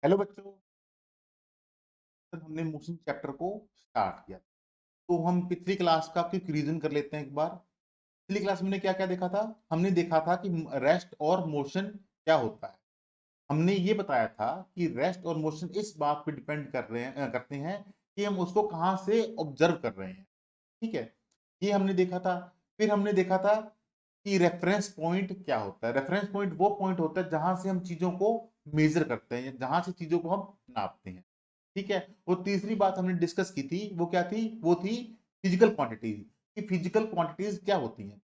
Hello बच्चों। हमने motion chapter को स्टार्ट किया। तो हम पिछली क्लास का क्विक रिवीजन कर लेते हैं एक बार। पिछली क्लास में क्या क्या देखा था? हमने देखा था कि रेस्ट और मोशन क्या होता है। हमने ये बताया था कि रेस्ट और मोशन इस बात पे डिपेंड करते हैं कि हम उसको कहाँ से ऑब्जर्व कर रहे हैं। ठीक है, ये हमने देखा था। फिर हमने देखा था कि रेफरेंस पॉइंट क्या होता है। रेफरेंस पॉइंट वो पॉइंट होता है जहां से हम चीजों को मेजर करते हैं, जहां से चीजों को हम नापते हैं। ठीक है, वो तीसरी बात हमने डिस्कस की थी, वो क्या थी? वो थी फिजिकल क्वांटिटीज। कि फिजिकल क्वांटिटीज क्या होती हैं।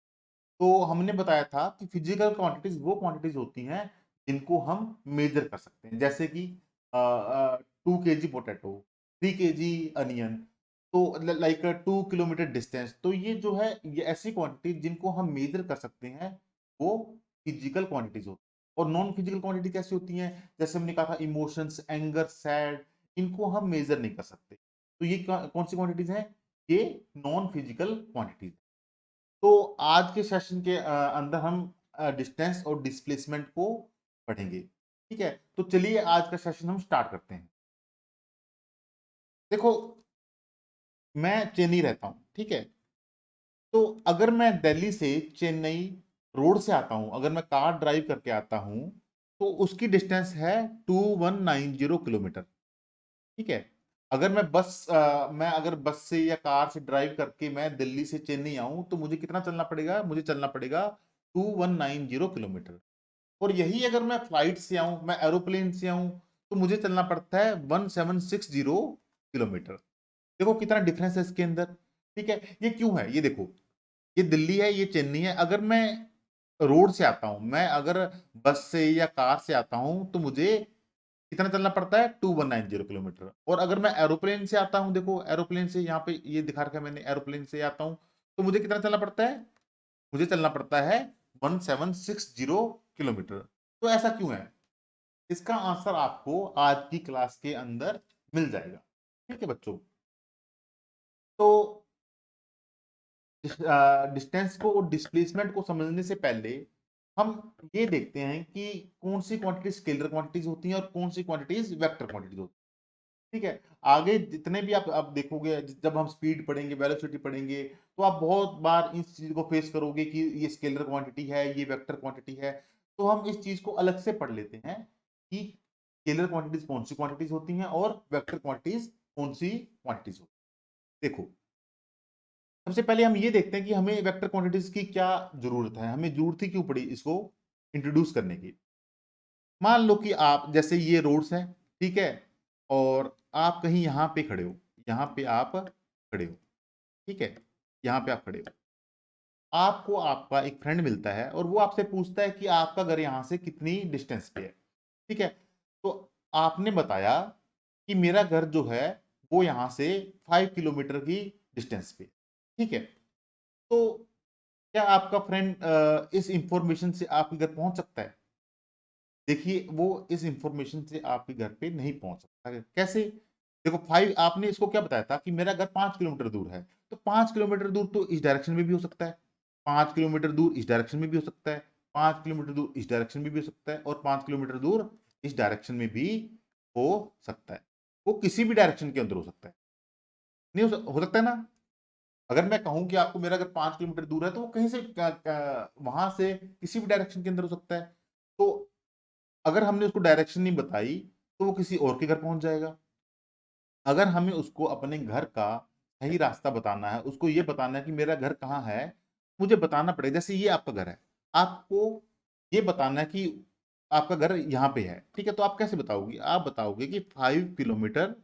तो हमने बताया था कि फिजिकल क्वांटिटीज वो क्वांटिटीज होती हैं जिनको हम मेजर कर सकते हैं, जैसे कि 2 kg पोटैटो, 3 kg अनियन, तो लाइक 2 किलोमीटर डिस्टेंस। तो ये जो है, ये ऐसी क्वांटिटी जिनको हम मेजर कर सकते हैं, वो फिजिकल क्वांटिटीज होती हैं। और नॉन फिजिकल क्वांटिटी कैसी होती हैं? जैसे हमने कहा था इमोशंस, एंगर, सैड, इनको हम मेजर नहीं कर सकते। तो ये कौन सी क्वांटिटीज हैं? ये नॉन फिजिकल क्वांटिटीज। तो आज के सेशन के अंदर हम डिस्टेंस और डिस्प्लेसमेंट को पढ़ेंगे। ठीक है, तो चलिए आज का सेशन हम स्टार्ट करते हैं। देखो, मैं चेन्नई रहता हूं, ठीक है। तो अगर मैं दिल्ली से चेन्नई रोड से आता हूं, अगर मैं कार ड्राइव करके आता हूं, तो उसकी डिस्टेंस है 2190 किलोमीटर। ठीक है। अगर मैं अगर बस से या कार से ड्राइव करके मैं दिल्ली से चेन्नई आऊं, तो मुझे कितना चलना पड़ेगा? मुझे चलना पड़ेगा 2190 किलोमीटर। और यही अगर मैं फ्लाइट से आऊं, मैं एरोप्लेन से आऊं, तो मुझे चलना पड़ता है 1760 किलोमीटर। देखो कितना डिफरेंस है इसके अंदर। ठीक है, ये क्यों है? ये देखो, ये दिल्ली है, ये चेन्नई है। अगर मैं रोड से आता हूं, मैं अगर बस से या कार से आता हूं, तो मुझे कितना चलना पड़ता है? 2190 किलोमीटर। और अगर मैं एरोप्लेन से आता हूं, देखो एरोप्लेन से, यहाँ पे ये दिखा रखा है मैंने, एरोप्लेन से आता हूं, तो मुझे कितना चलना पड़ता है? मुझे चलना पड़ता है 1760 किलोमीटर। तो ऐसा क्यों है? इसका आंसर आपको आज की क्लास के अंदर मिल जाएगा। ठीक है बच्चों। तो डिस्टेंस को और डिस्प्लेसमेंट को समझने से पहले हम ये देखते हैं कि कौन सी क्वांटिटी स्केलर क्वांटिटीज होती हैं और कौन सी क्वांटिटीज वेक्टर क्वांटिटीज होती हैं। ठीक है, आगे जितने भी आप देखोगे, जब हम स्पीड पढ़ेंगे, वेलोसिटी पढ़ेंगे, तो आप बहुत बार इस चीज को फेस करोगे कि ये स्केलर क्वांटिटी है, ये वेक्टर क्वांटिटी है। तो हम इस चीज को अलग से पढ़ लेते हैं कि स्केलर क्वांटिटीज कौन सी क्वांटिटीज होती हैं और वेक्टर क्वांटिटीज कौन सी क्वांटिटीज होती हैं। देखो, सबसे पहले हम ये देखते हैं कि हमें वेक्टर क्वांटिटीज की क्या जरूरत है, हमें जरूरत ही क्यों पड़ी इसको इंट्रोड्यूस करने की। मान लो कि आप, जैसे ये रोड्स हैं, ठीक है, और आप कहीं यहाँ पे खड़े हो, यहाँ पे आप खड़े हो, ठीक है, यहाँ पे आप खड़े हो। आपको आपका एक फ्रेंड मिलता है और वो आपसे पूछता है कि आपका घर यहाँ से कितनी डिस्टेंस पे है। ठीक है, तो आपने बताया कि मेरा घर जो है वो यहाँ से 5 किलोमीटर की डिस्टेंस पे। ठीक है, तो क्या आपका फ्रेंड इस इंफॉर्मेशन से आपके घर पहुंच सकता है? देखिए, वो इस इंफॉर्मेशन से आपके घर पे नहीं पहुंच सकता है। कैसे? देखो, 5, आपने इसको क्या बताया था कि मेरा घर 5 किलोमीटर दूर है। तो 5 किलोमीटर दूर तो इस डायरेक्शन में भी हो सकता है, 5 किलोमीटर दूर इस डायरेक्शन में भी हो सकता है, 5 किलोमीटर दूर इस डायरेक्शन में भी हो सकता है, और 5 किलोमीटर दूर इस डायरेक्शन में भी हो सकता है। वो किसी भी डायरेक्शन के अंदर हो सकता है। नहीं हो सकता है ना? अगर मैं कहूं कि आपको मेरा घर 5 किलोमीटर दूर है, तो वो कहीं से वहां से किसी भी डायरेक्शन के अंदर हो सकता है। तो अगर हमने उसको डायरेक्शन नहीं बताई, तो वो किसी और के घर पहुंच जाएगा। अगर हमें उसको अपने घर का सही रास्ता बताना है, उसको ये बताना है कि मेरा घर कहाँ है, मुझे बताना पड़ेगा। जैसे ये आपका घर है, आपको ये बताना है कि आपका घर यहाँ पे है। ठीक है, तो आप कैसे बताओगे? आप बताओगे कि 5 किलोमीटर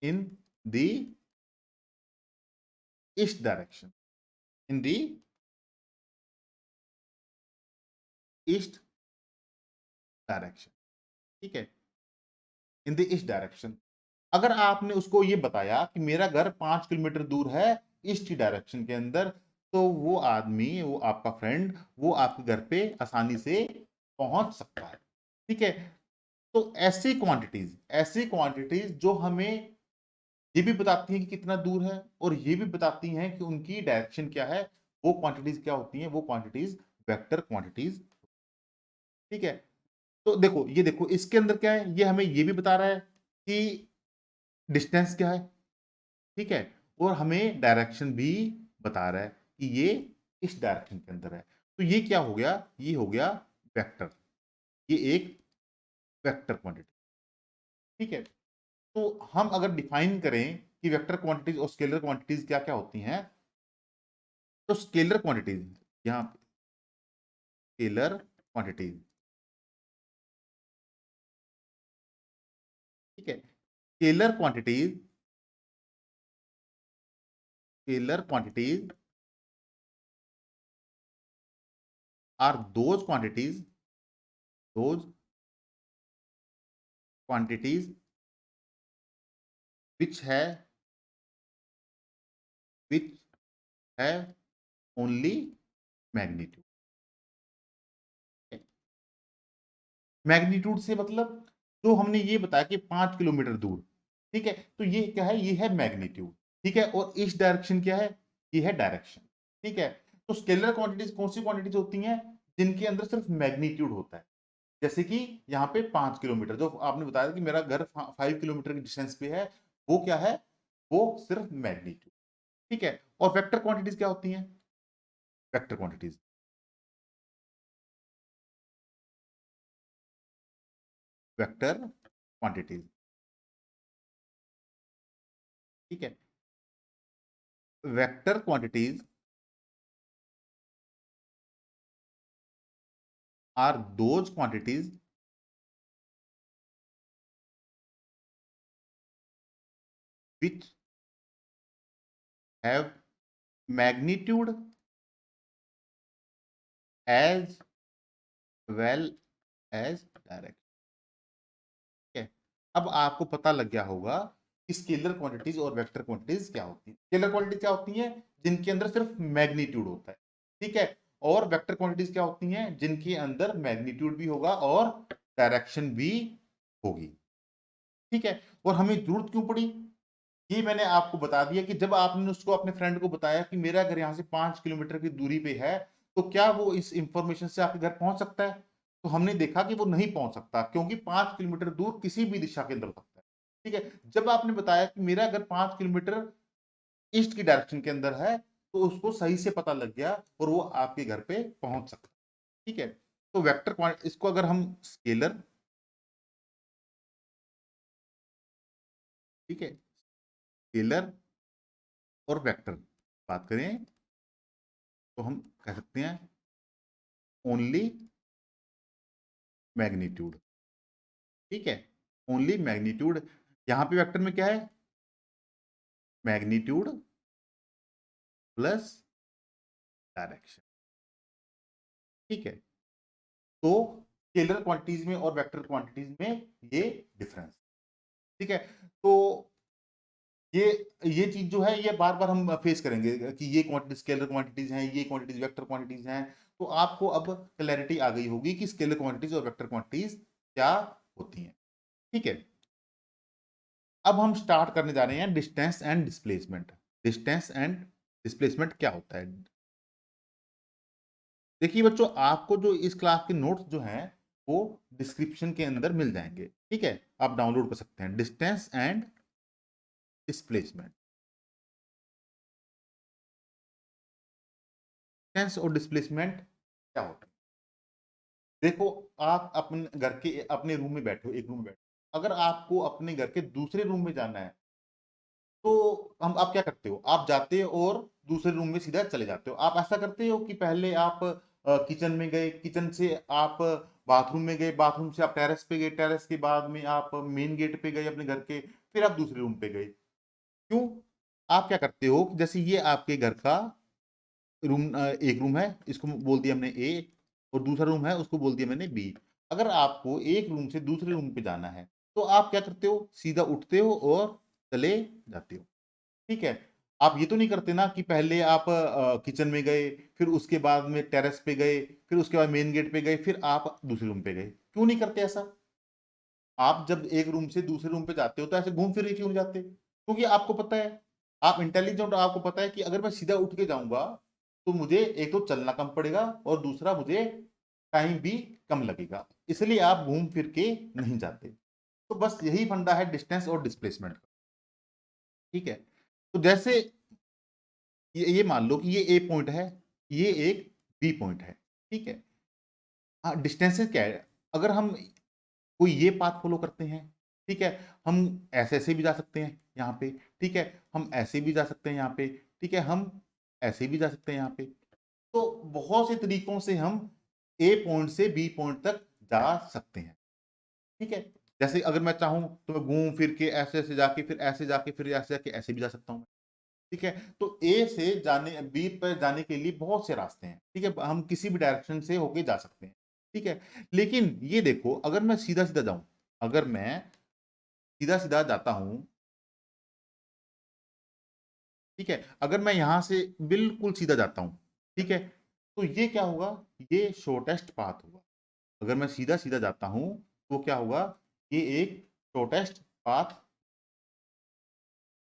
इन दी ईस्ट डायरेक्शन, इन दी ईस्ट डायरेक्शन। ठीक है, इन द ईस्ट डायरेक्शन। अगर आपने उसको ये बताया कि मेरा घर 5 किलोमीटर दूर है ईस्ट डायरेक्शन के अंदर, तो वो आदमी, वो आपका फ्रेंड, वो आपके घर पे आसानी से पहुंच सकता है। ठीक है, तो ऐसी क्वांटिटीज जो हमें ये भी बताती हैं कि कितना दूर है, और ये भी बताती हैं कि उनकी डायरेक्शन क्या है, वो क्वांटिटीज क्या होती हैं? वो क्वांटिटीज वेक्टर क्वांटिटीज। ठीक है, तो देखो, ये देखो इसके अंदर क्या है, ये हमें ये भी बता रहा है कि डिस्टेंस क्या है, ठीक है, और हमें डायरेक्शन भी बता रहा है कि ये इस डायरेक्शन के अंदर है। तो ये क्या हो गया, ये हो गया वेक्टर, ये एक वेक्टर क्वांटिटी, ठीक है। तो हम अगर डिफाइन करें कि वेक्टर क्वांटिटीज और स्केलर क्वांटिटीज क्या क्या होती हैं, तो स्केलर क्वांटिटीज, यहां पे स्केलर क्वांटिटीज, ठीक है। Scalar quantities are those quantities which have only magnitude। Magnitude से मतलब जो हमने ये बताया कि 5 किलोमीटर दूर, ठीक है, तो ये क्या है, ये है मैग्नीट्यूड, ठीक है। और इस डायरेक्शन क्या है, ये है डायरेक्शन, ठीक है। तो स्केलर क्वांटिटीज कौन सी क्वांटिटीज होती हैं, जिनके अंदर सिर्फ मैग्नीट्यूड होता है। जैसे कि यहाँ पे 5 किलोमीटर, जो आपने बताया कि मेरा घर 5 किलोमीटर की डिस्टेंस पे है, वो क्या है, वो सिर्फ मैग्नीट्यूड, ठीक है। और वेक्टर क्वांटिटीज क्या होती हैं, वेक्टर क्वांटिटीज, वेक्टर क्वांटिटीज, ठीक है। Vector quantities are those quantities which have magnitude as well as direction, ठीक है। अब आपको पता लग गया होगा कि स्केलर क्वांटिटीज और वेक्टर क्वांटिटीज क्या होती है। स्केलर क्वांटिटीज क्या होती हैं, जिनके अंदर सिर्फ मैग्नीट्यूड होता है, ठीक है। और वेक्टर क्वांटिटीज क्या होती हैं, जिनके अंदर मैग्नीट्यूड भी होगा और डायरेक्शन भी होगी, ठीक है। और हमें जरूरत क्यों पड़ी, ये मैंने आपको बता दिया कि जब आपने उसको अपने फ्रेंड को बताया कि मेरा घर यहाँ से 5 किलोमीटर की दूरी पे है, तो क्या वो इस इंफॉर्मेशन से आपके घर पहुंच सकता है, तो हमने देखा कि वो नहीं पहुंच सकता, क्योंकि 5 किलोमीटर दूर किसी भी दिशा के अंदर हो सकता है, ठीक है। जब आपने बताया कि मेरा घर 5 किलोमीटर ईस्ट की डायरेक्शन के अंदर है, तो उसको सही से पता लग गया और वो आपके घर पे पहुंच सकता है, ठीक है। तो वेक्टर क्वांटिटी, इसको अगर हम स्केलर, ठीक है, स्केलर और वेक्टर बात करें, तो हम कह सकते हैं ओनली मैग्नीट्यूड, ठीक है, ओनली मैग्नीट्यूड। यहां पे वेक्टर में क्या है, मैग्नीट्यूड प्लस डायरेक्शन, ठीक है। तो स्केलर क्वांटिटीज में और वेक्टर क्वांटिटीज में ये डिफरेंस, ठीक है। तो ये ये चीज जो है, ये बार बार हम फेस करेंगे कि ये क्वांटिटी स्केलर क्वांटिटीज हैं, ये क्वांटिटीज वेक्टर क्वांटिटीज हैं। तो आपको अब क्लैरिटी आ गई होगी कि स्केलर क्वांटिटीज और वेक्टर क्वांटिटीज क्या होती हैं, ठीक है। अब हम स्टार्ट करने जा रहे हैं distance and displacement. Distance and displacement क्या होता है, देखिए बच्चों, आपको जो इस क्लास के नोट्स जो हैं वो डिस्क्रिप्शन के अंदर मिल जाएंगे, ठीक है, आप डाउनलोड कर सकते हैं। डिस्टेंस एंड डिस्प्लेसमेंट, डिस्टेंस और डिस्प्लेसमेंट क्या होता है, देखो, आप अपने घर के अपने रूम में बैठे हो, एक रूम में बैठे हो, अगर आपको अपने घर के दूसरे रूम में जाना है, तो हम आप क्या करते हो, आप जाते हो और दूसरे रूम में सीधा चले जाते हो। आप ऐसा करते हो कि पहले आप किचन में गए, किचन से आप बाथरूम में गए, बाथरूम से आप टेरेस पे गए, टेरेस के बाद में आप मेन गेट पे गए अपने घर के, फिर आप दूसरे रूम पे गए। क्यों, आप क्या करते हो, जैसे ये आपके घर का रूम, एक रूम है, इसको बोल दिया हमने ए, और दूसरा रूम है उसको बोल दिया मैंने बी। अगर आपको एक रूम से दूसरे रूम पे जाना है, तो आप क्या करते हो, सीधा उठते हो और चले जाते हो, ठीक है। आप ये तो नहीं करते ना कि पहले आप किचन में गए, फिर उसके बाद में टेरेस पे गए, फिर उसके बाद मेन गेट पे गए, फिर आप दूसरे रूम पे गए, क्यों नहीं करते ऐसा। आप जब एक रूम से दूसरे रूम पे जाते हो तो ऐसे घूम फिर के क्यों नहीं जाते, क्योंकि आपको पता है, आप इंटेलिजेंट हो, आपको पता है कि अगर मैं सीधा उठ के जाऊंगा तो मुझे एक तो चलना कम पड़ेगा और दूसरा मुझे टाइम भी कम लगेगा। इसलिए आप घूम फिर के नहीं जाते। तो बस यही फंडा है डिस्टेंस और डिस्प्लेसमेंट का। ठीक है, तो जैसे ये मान लो कि ये ए पॉइंट है, ये एक बी पॉइंट है। ठीक है, हाँ डिस्टेंसेस क्या है, अगर हम कोई ये पाथ फॉलो करते हैं, ठीक है, हम ऐसे ऐसे भी जा सकते हैं यहाँ पे, ठीक है, हम ऐसे भी जा सकते हैं यहाँ पे, ठीक है, हम ऐसे भी जा सकते हैं यहाँ पे। तो बहुत से तरीकों से हम ए पॉइंट से बी पॉइंट तक जा सकते हैं। ठीक है, जैसे अगर मैं चाहूं तो मैं घूम फिर के ऐसे ऐसे जाके फिर ऐसे जाके फिर ऐसे जाके ऐसे भी जा सकता हूँ। ठीक है, तो ए से जाने बी पर जाने के लिए बहुत से रास्ते हैं। ठीक है, हम किसी भी डायरेक्शन से होके जा सकते हैं। ठीक है, लेकिन ये देखो अगर मैं सीधा सीधा जाऊं, अगर मैं सीधा सीधा जाता हूं, ठीक है, अगर मैं यहां से बिल्कुल सीधा जाता हूं, ठीक है, तो ये क्या होगा, ये शॉर्टेस्ट पाथ होगा। अगर मैं सीधा सीधा जाता हूं तो क्या होगा, ये एक शॉर्टेस्ट पाथ।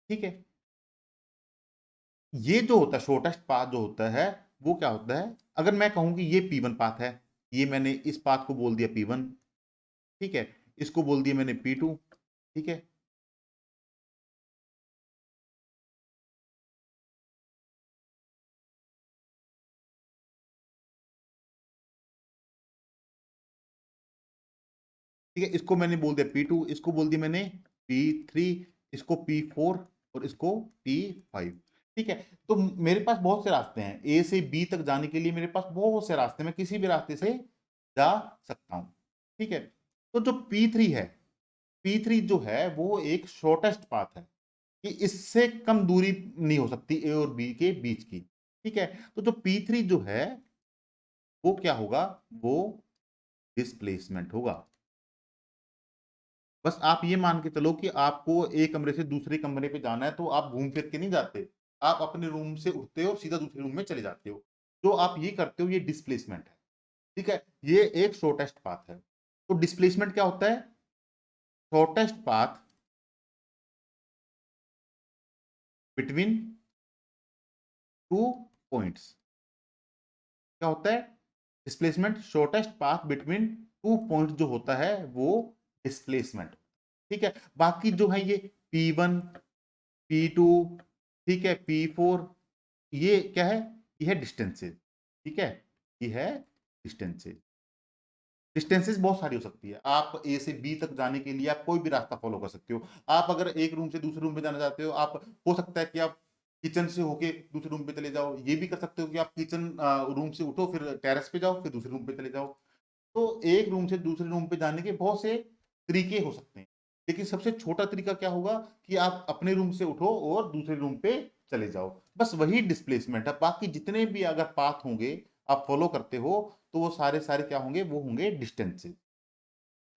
ठीक है, ये जो होता है शॉर्टेस्ट पाथ जो होता है वो क्या होता है, अगर मैं कहूं कि ये P1 पाथ है, ये मैंने इस पाथ को बोल दिया P1। ठीक है, इसको बोल दिया मैंने P2। ठीक है, ठीक है, इसको मैंने बोल दिया P2, इसको बोल दिया मैंने P3, इसको P4 और इसको P5। ठीक है, तो मेरे पास बहुत से रास्ते हैं, ए से बी तक जाने के लिए मेरे पास बहुत से रास्ते हैं, मैं किसी भी रास्ते से जा सकता हूं। ठीक है, तो जो P3 है, P3 जो है वो एक शॉर्टेस्ट पाथ है, कि इससे कम दूरी नहीं हो सकती ए और बी के बीच की। ठीक है, तो जो P3 जो है वो क्या होगा, वो डिस्प्लेसमेंट होगा। बस आप ये मान के चलो कि आपको एक कमरे से दूसरे कमरे पे जाना है तो आप घूम फिर के नहीं जाते, आप अपने रूम से उठते हो और सीधा दूसरे रूम में चले जाते हो। जो आप ये करते हो ये डिस्प्लेसमेंट है। ठीक है, ये एक शॉर्टेस्ट पाथ है। तो डिस्प्लेसमेंट क्या होता है, shortest path between two points. क्या होता है displacement, shortest path between two point जो होता है वो डिस्प्लेसमेंट। ठीक है, बाकी जो है ये P1 P2, ठीक है, P4, ये क्या है, ये है डिस्टेंसेस। ठीक है, ये है डिस्टेंसेस। डिस्टेंसेस बहुत सारी हो सकती है, आप ए से बी तक जाने के लिए आप कोई भी रास्ता फॉलो कर सकते हो। आप अगर एक रूम से दूसरे रूम पे जाना चाहते हो, आप हो सकता है कि आप किचन से होके दूसरे रूम पे चले जाओ, ये भी कर सकते हो कि आप किचन रूम से उठो फिर टेरेस पे जाओ फिर दूसरे रूम पे चले जाओ। तो एक रूम से दूसरे रूम पे जाने के बहुत से तरीके हो सकते हैं, लेकिन सबसे छोटा तरीका क्या होगा कि आप अपने रूम से उठो और दूसरे रूम पे चले जाओ, बस वही डिस्प्लेसमेंट है। बाकी जितने भी अगर पाथ होंगे आप फॉलो करते हो तो वो सारे सारे क्या होंगे, वो होंगे डिस्टेंसेस।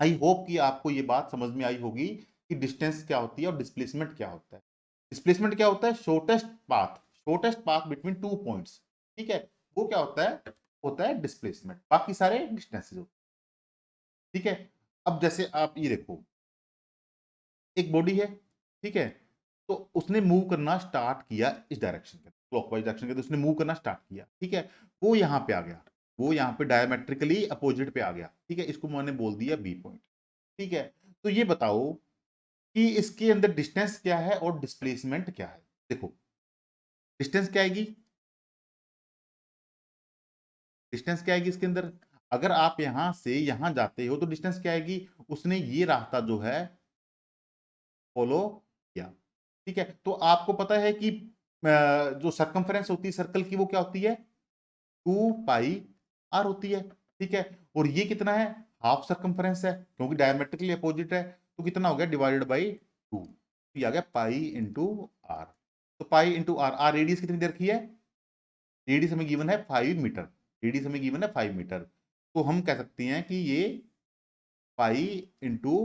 आई होप कि आपको ये बात समझ में आई होगी कि डिस्टेंस क्या होती है और डिस्प्लेसमेंट क्या होता है। डिस्प्लेसमेंट क्या होता है, shortest path, shortest path between two points. ठीक है, वो क्या होता है डिस्प्लेसमेंट, बाकी सारे डिस्टेंसेस होते हैं। ठीक है, अब जैसे आप ये देखो, एक बॉडी है, ठीक है, तो उसने मूव करना स्टार्ट किया इस डायरेक्शन के, क्लॉकवाइज डायरेक्शन के, तो उसने मूव करना स्टार्ट किया। ठीक है, वो यहाँ पे आ गया, वो यहाँ पे डायमेट्रिकली अपोजिट पे आ गया। ठीक है, इसको मैंने बोल दिया बी पॉइंट। ठीक है, तो ये बताओ कि इसके अंदर डिस्टेंस क्या है और डिस्प्लेसमेंट क्या है। देखो डिस्टेंस क्या आएगी, डिस्टेंस क्या आएगी इसके अंदर, अगर आप यहां से यहां जाते हो तो डिस्टेंस क्या आएगी, उसने ये रास्ता जो है फॉलो किया। ठीक है, तो आपको पता है कि जो सरकमफ्रेंस होती है सर्कल की वो क्या होती है, 2 पाई r होती है। ठीक है, और ये कितना है, हाफ सरकमफ्रेंस है क्योंकि डायमेट्रिकली अपोजिट है, तो कितना हो गया डिवाइडेड बाई 2, ये आ गया पाई इंटू आर। तो pi into R, R radius कितनी दे रखी है, रेडियस हमें गिवन है 5 मीटर, रेडियस हमें गिवन है 5 मीटर। तो हम कह सकते हैं कि ये pi into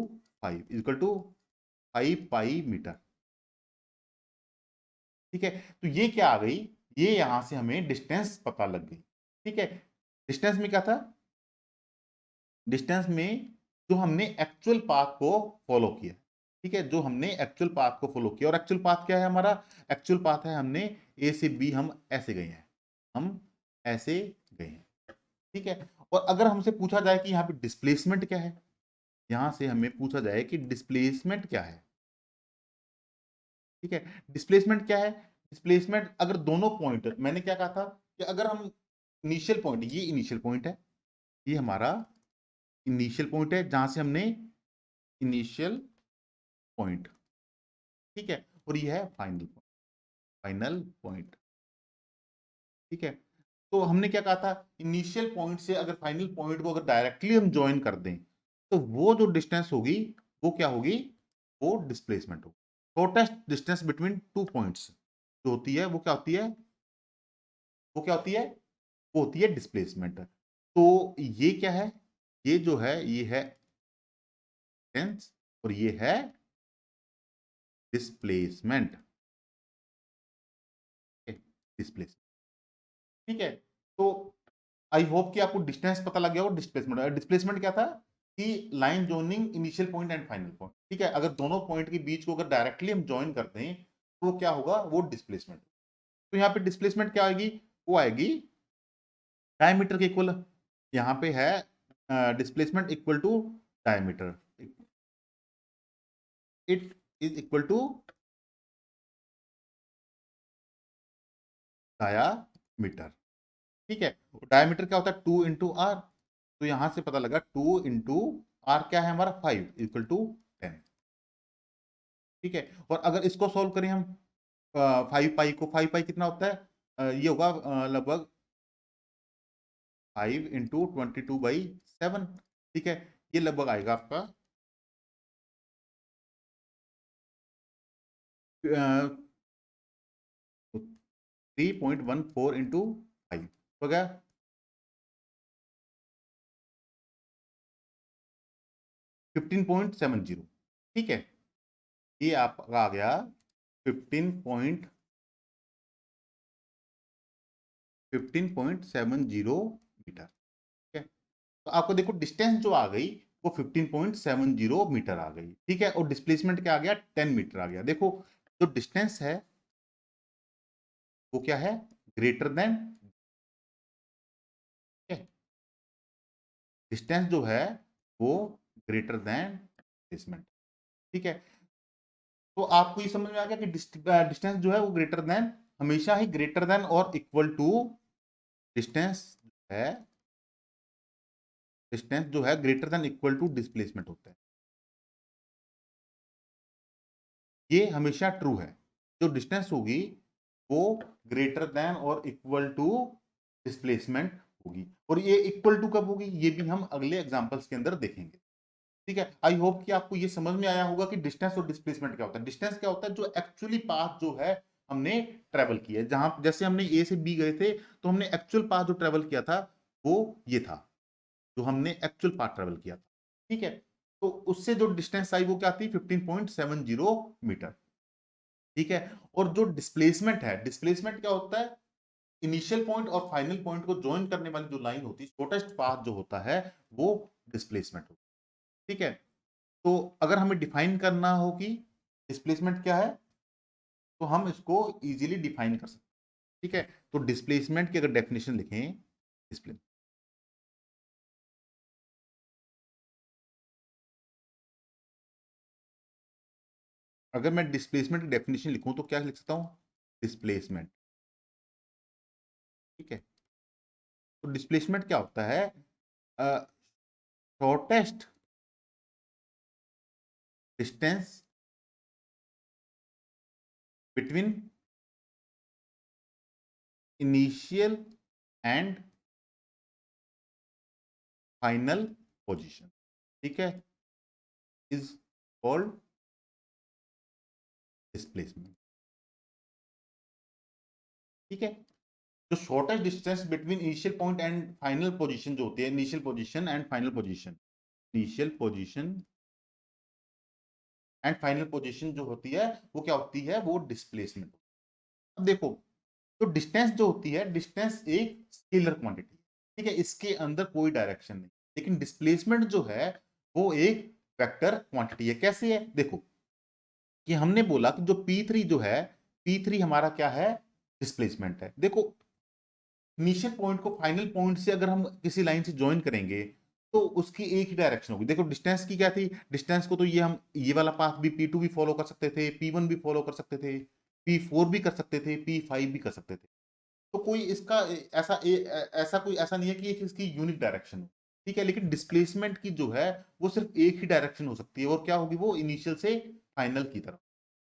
5 equal to 5 pi metre. ठीक है, तो ये क्या आ गई, ये यहां से हमें डिस्टेंस पता लग गई। ठीक है, डिस्टेंस में क्या था, डिस्टेंस में जो हमने एक्चुअल पाथ को फॉलो किया। ठीक है, जो हमने एक्चुअल पाथ को फॉलो किया, और एक्चुअल पाथ क्या है हमारा, एक्चुअल पाथ है हमने ए से बी हम ऐसे गए हैं, हम ऐसे गए हैं। ठीक है, और अगर हमसे पूछा जाए कि यहाँ पे डिस्प्लेसमेंट क्या है, यहां से हमें पूछा जाए कि डिस्प्लेसमेंट क्या है, ठीक है, डिस्प्लेसमेंट क्या है, डिस्प्लेसमेंट अगर दोनों पॉइंट, मैंने क्या कहा था कि अगर हम इनिशियल पॉइंट, ये इनिशियल पॉइंट है, ये हमारा इनिशियल पॉइंट है जहां से हमने इनिशियल पॉइंट, ठीक है, और ये है फाइनल पॉइंट, फाइनल पॉइंट, ठीक है। तो हमने क्या कहा था, इनिशियल पॉइंट से अगर फाइनल पॉइंट को अगर डायरेक्टली हम ज्वाइन कर दें तो वो जो डिस्टेंस होगी वो क्या होगी, वो डिस्प्लेसमेंट होगी। Shortest distance between two points जो होती है वो क्या होती है, वो क्या होती है, वो होती है डिस्प्लेसमेंट। तो ये क्या है, ये जो है ये है डिस्टेंस और ये है डिस्प्लेसमेंट, डिस्प्लेसमेंट, ठीक है। तो आई होप कि आपको डिस्टेंस पता लग गया हो, डिस्प्लेसमेंट, डिस्प्लेसमेंट क्या था कि line joining initial point and final point, ठीक है, अगर दोनों पॉइंट के बीच को अगर डायरेक्टली हम ज्वाइन करते हैं तो क्या होगा, वो डिस्प्लेसमेंट। तो यहाँ पे डिस्प्लेसमेंट क्या आएगी, वो आएगी डायमीटर के इक्वल, यहाँ पे है displacement equal to diameter, it is equal to diameter, ठीक है। डायमीटर क्या होता है, 2 × r, तो यहां से पता लगा 2 × r क्या है हमारा 5 इक्वल टू 10, ठीक है। और अगर इसको सॉल्व करें हम 5 पाई को, 5 पाई कितना होता है, ये होगा लगभग 5 × 22/7, ठीक है, ये लगभग आएगा आपका 3.14 × 5 हो गया 15.70, ठीक है, ये आपका आ गया 15.70 मीटर, ठीक है। तो आपको देखो डिस्टेंस जो आ गई वो 15.70 मीटर आ गई, ठीक है, और डिस्प्लेसमेंट क्या आ गया, 10 मीटर आ गया। देखो जो डिस्टेंस है वो क्या है, ग्रेटर देन, डिस्टेंस जो है वो ग्रेटर देन डिस्प्लेसमेंट, ठीक है। तो आपको ये समझ में आ गया कि डिस्टेंस जो है वो ग्रेटर देन, हमेशा ही ग्रेटर देन और इक्वल टू, डिस्टेंस है, डिस्टेंस जो है greater than equal to displacement होता है, ये हमेशा ट्रू है। जो डिस्टेंस होगी वो ग्रेटर देन और इक्वल टू डिस्प्लेसमेंट होगी, और ये इक्वल टू कब होगी ये भी हम अगले एग्जांपल्स के अंदर देखेंगे, ठीक है। आई होप कि आपको ये समझ में आया होगा कि डिस्टेंस और डिस्प्लेसमेंट क्या होता है। डिस्टेंस क्या होता है, जो एक्चुअली पाथ जो है हमने ट्रेवल किया है, जहां जैसे हमने ए से बी गए थे तो हमने एक्चुअल पाथ जो ट्रेवल किया था वो ये था, जो हमने एक्चुअल पाथ ट्रेवल किया था, ठीक है। तो उससे जो डिस्टेंस आई वो क्या थी, 15.70 मीटर, ठीक है। और जो डिस्प्लेसमेंट है, डिस्प्लेसमेंट क्या होता है, इनिशियल पॉइंट और फाइनल पॉइंट को ज्वाइन करने वाली जो लाइन होती है, शॉर्टेस्ट पाथ जो होता है वो डिस्प्लेसमेंट होता है, ठीक है। तो अगर हमें डिफाइन करना हो कि डिस्प्लेसमेंट क्या है तो हम इसको इजीली डिफाइन कर सकते हैं, ठीक है। तो डिस्प्लेसमेंट की अगर डेफिनेशन लिखें, डिस्प्ले, अगर मैं डिस्प्लेसमेंट की डेफिनेशन लिखूं तो क्या लिख सकता हूं, डिस्प्लेसमेंट, ठीक है। तो डिस्प्लेसमेंट क्या होता है, shortest distance between initial and final position, ठीक है, इज कॉल्ड डिस्प्लेसमेंट, ठीक है। जो shortest distance between initial point and final position जो होती है, initial position and final position, initial position and final position जो होती है वो क्या होती है, वो डिस्प्लेसमेंट। अब देखो तो डिस्टेंस जो होती है, डिस्टेंस एक स्केलर क्वांटिटी, ठीक है, इसके अंदर कोई डायरेक्शन नहीं, लेकिन डिस्प्लेसमेंट जो है वो एक वेक्टर क्वांटिटी है। कैसे है, देखो कि हमने बोला कि जो P3 जो है, P3 हमारा क्या है, डिस्प्लेसमेंट है। देखो इनिशियल पॉइंट को फाइनल पॉइंट से अगर हम किसी लाइन से ज्वाइन करेंगे तो उसकी एक ही डायरेक्शन होगी। देखो डिस्टेंस की क्या थी, डिस्टेंस को तो ये हम ये वाला पाथ भी P2 भी फॉलो कर सकते थे, P1 भी फॉलो कर सकते थे, P4 भी कर सकते थे, P5 भी कर सकते थे। तो कोई इसका ऐसा कोई ऐसा नहीं है कि एक इसकी यूनिक डायरेक्शन हो, ठीक है। लेकिन डिस्प्लेसमेंट की जो है वो सिर्फ एक ही डायरेक्शन हो सकती है, और क्या होगी वो, इनिशियल से फाइनल की तरफ,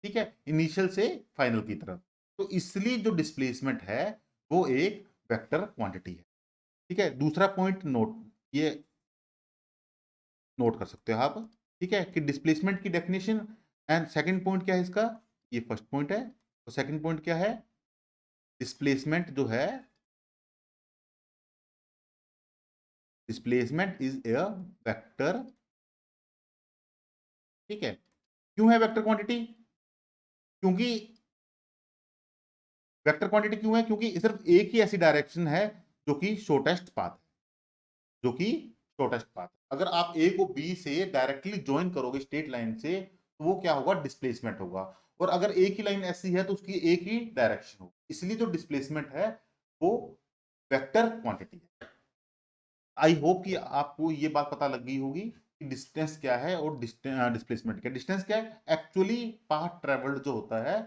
ठीक है, इनिशियल से फाइनल की तरफ। तो इसलिए जो डिस्प्लेसमेंट है वो एक वेक्टर क्वांटिटी है, ठीक है। दूसरा पॉइंट नोट, ये नोट कर सकते हो आप, ठीक है, कि डिस्प्लेसमेंट की डेफिनेशन। एंड सेकंड पॉइंट क्या है इसका, ये फर्स्ट पॉइंट है, तो सेकंड पॉइंट क्या है, डिस्प्लेसमेंट जो है, डिस्प्लेसमेंट इज ए वेक्टर, ठीक है। क्यों है वेक्टर क्वांटिटी, क्योंकि वेक्टर क्वांटिटी क्यों है, क्योंकि सिर्फ एक ही ऐसी डायरेक्शन है जो कि शॉर्टेस्ट पाथ है, जो कि शॉर्टेस्ट पाथ। अगर आप ए को बी से डायरेक्टली ज्वाइन करोगे स्ट्रेट लाइन से तो वो क्या होगा, डिस्प्लेसमेंट होगा। और अगर एक ही लाइन ऐसी है तो उसकी एक ही डायरेक्शन होगी, इसलिए जो डिस्प्लेसमेंट है वो वेक्टर क्वांटिटी है। आई होप कि आपको ये बात पता लग गई होगी कि डिस्टेंस क्या है और डिस्प्लेसमेंट क्या है। डिस्टेंस क्या है, एक्चुअली पाथ ट्रेवल्ड जो होता है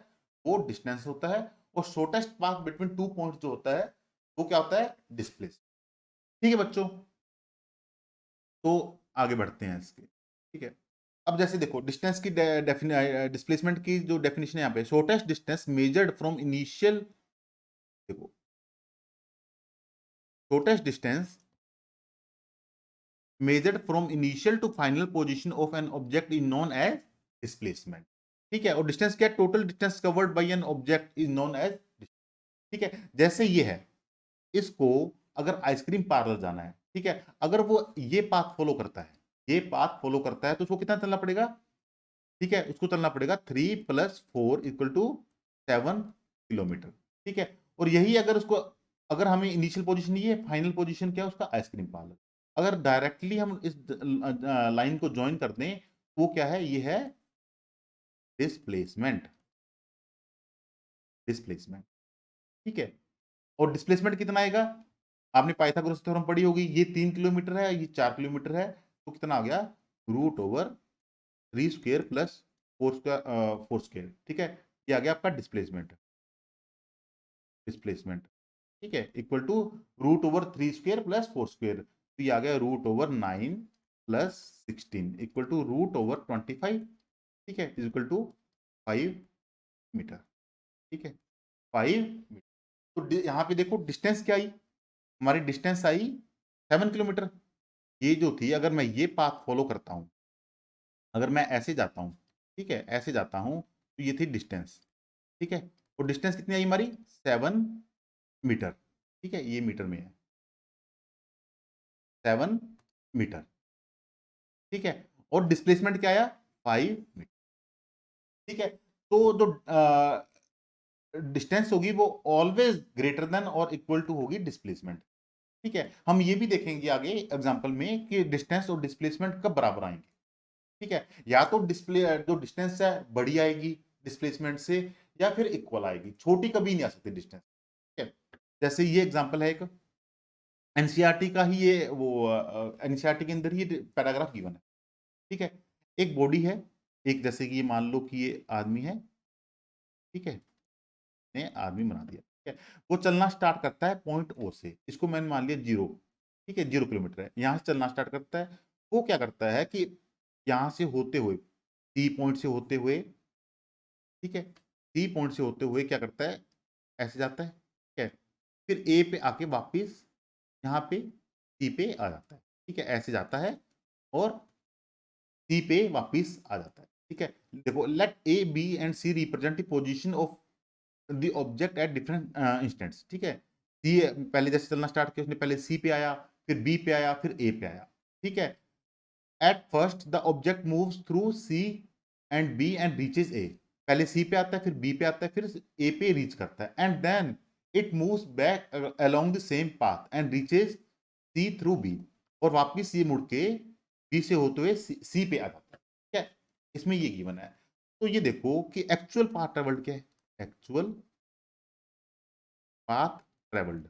वो डिस्टेंस होता है, और shortest path between two points जो होता है वो क्या होता है, डिस्प्लेस। ठीक है बच्चों, तो आगे बढ़ते हैं इसके, ठीक है। अब जैसे देखो डिस्टेंस की डिस्प्लेसमेंट की जो डेफिनेशन है यहाँ पे, shortest distance measured from initial, देखो shortest distance measured from initial to final position of an object is known as displacement, ठीक है। और डिस्टेंस क्या है, total distance covered by an object is known as, ठीक है। जैसे ये है, इसको अगर आइसक्रीम पार्लर जाना है, ठीक है, अगर वो ये पाथ फॉलो करता है, ये पाथ फॉलो करता है तो उसको कितना चलना पड़ेगा, ठीक है, उसको चलना पड़ेगा 3 + 4 = 7 किलोमीटर, ठीक है। और यही अगर उसको, अगर हमें इनिशियल पोजीशन, ये फाइनल पोजीशन क्या है उसका, आइसक्रीम पार्लर। अगर डायरेक्टली हम इस लाइन को ज्वाइन कर दें, वो क्या है, ये है डिस्प्लेसमेंट, डिस्प्लेसमेंट, ठीक है। और डिस्प्लेसमेंट कितना आएगा, आपने पाइथागोरस थ्योरम पढ़ी होगी, ये 3 किलोमीटर है, ये 4 किलोमीटर है, तो कितना आ गया, √3² प्लस 4², ठीक है। ये आ गया आपका डिस्प्लेसमेंट, डिस्प्लेसमेंट, ठीक है, इक्वल टू √3² प्लस 4², तो ये आ गया √9 प्लस 16 इक्वल टू √25, ठीक है, इज इक्वल टू 5 मीटर, ठीक है, 5 मीटर। तो यहाँ पे देखो डिस्टेंस क्या आई, हमारी डिस्टेंस आई 7 किलोमीटर। ये जो थी, अगर मैं ये पाथ फॉलो करता हूँ, अगर मैं ऐसे जाता हूँ, ठीक है, ऐसे जाता हूँ, तो ये थी डिस्टेंस, ठीक है। और डिस्टेंस कितनी आई हमारी, 7 मीटर, ठीक है, ये मीटर में है, 7 मीटर, ठीक है। और डिस्प्लेसमेंट क्या आया, 5 मीटर, ठीक है। तो जो डिस्टेंस होगी वो ऑलवेज ग्रेटर देन और इक्वल टू होगी डिस्प्लेसमेंट, ठीक है। हम ये भी देखेंगे आगे एग्जांपल में कि डिस्टेंस और डिस्प्लेसमेंट कब बराबर आएंगे, ठीक है। या तो डिस्प्ले जो डिस्टेंस है बड़ी आएगी डिस्प्लेसमेंट से, या फिर इक्वल आएगी, छोटी कभी नहीं आ सकती डिस्टेंस, ठीक है। जैसे ये एग्जांपल है एक एनसीईआरटी का ही, ये वो एनसीईआरटी के अंदर ही पैराग्राफ गिवन है, ठीक है। एक बॉडी है, एक जैसे कि ये मान लो कि ये आदमी है, ठीक है, ने आदमी बना दिया, ठीक है। वो चलना स्टार्ट करता है पॉइंट ओ से, इसको मैंने मान लिया 0, ठीक है, 0 किलोमीटर है, यहाँ से चलना स्टार्ट करता है। वो क्या करता है कि यहाँ से होते हुए, सी पॉइंट से होते हुए, ठीक है, सी पॉइंट से होते हुए क्या करता है, ऐसे जाता है, ठीक है, फिर ए पे आके वापिस यहाँ पे सी पे आ जाता है, ठीक है, ऐसे जाता है और सी पे वापिस आ जाता है, ठीक है। देखो let A B and C represent the position of the object at different instants, ठीक है। सी पहले जैसे चलना स्टार्ट किया उसने, पहले सी पे आया, फिर बी पे आया, फिर ए पे आया, ठीक है। At first the object moves through C and B and reaches A, पहले सी पे आता है, फिर बी पे आता है, फिर ए पे रीच करता है, and then it moves back along the same path and reaches C through B, और वापिस ये मुड़ के बी से होते हुए सी पे आ जाता है, ठीक है। इसमें ये गिवन है। तो ये देखो कि एक्चुअल पाथ ट्रेवल्ड क्या है, actual path travelled,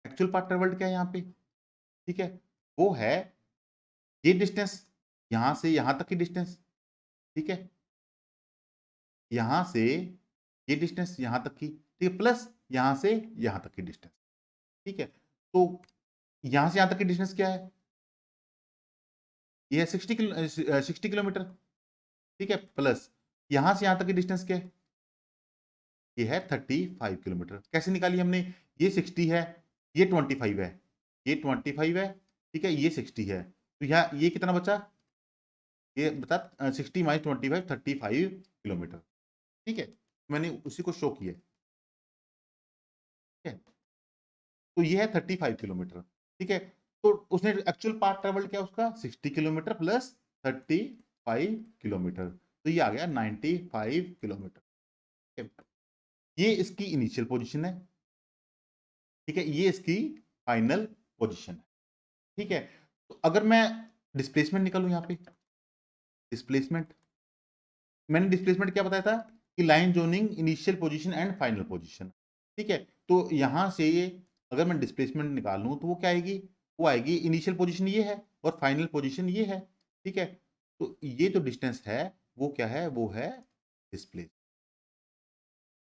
actual path travelled क्या है यहाँ पे, ठीक है, वो है ये डिस्टेंस, यहां से यहां तक की डिस्टेंस, ठीक है, यहां से ये डिस्टेंस यहां तक की, ठीक है, प्लस यहां से यहां तक की डिस्टेंस, ठीक है। तो यहां से यहां तक की डिस्टेंस क्या है, ये है 60 किलोमीटर, ठीक है, प्लस यहां से यहां तक की डिस्टेंस क्या है, ये है 35 किलोमीटर। कैसे निकाली हमने, ये 60 है, ये 25 है, ये 25 है, ठीक है, ये 60 है, तो यहाँ ये कितना बचा, ये बता 60 - 25 35 किलोमीटर, ठीक है, मैंने उसी को शो किया, ठीक है, तो ये है 35 किलोमीटर, ठीक है। तो उसने एक्चुअल पाथ ट्रेवल किया उसका 60 किलोमीटर प्लस 35 किलोमीटर, तो ये आ गया 95 किलोमीटर, ठीक है? ये इसकी इनिशियल पोजीशन है, ठीक है, ये इसकी फाइनल पोजीशन है, ठीक है। तो अगर मैं डिस्प्लेसमेंट निकालूं यहाँ पे, डिस्प्लेसमेंट, मैंने डिस्प्लेसमेंट क्या बताया था कि line zoning initial position and final position, ठीक है। तो यहां से ये अगर मैं डिस्प्लेसमेंट निकालूं तो वो क्या आएगी, वो आएगी इनिशियल पोजीशन ये है और फाइनल पोजीशन ये है, ठीक है। तो ये जो डिस्टेंस है वो क्या है, वो है डिस्प्लेस,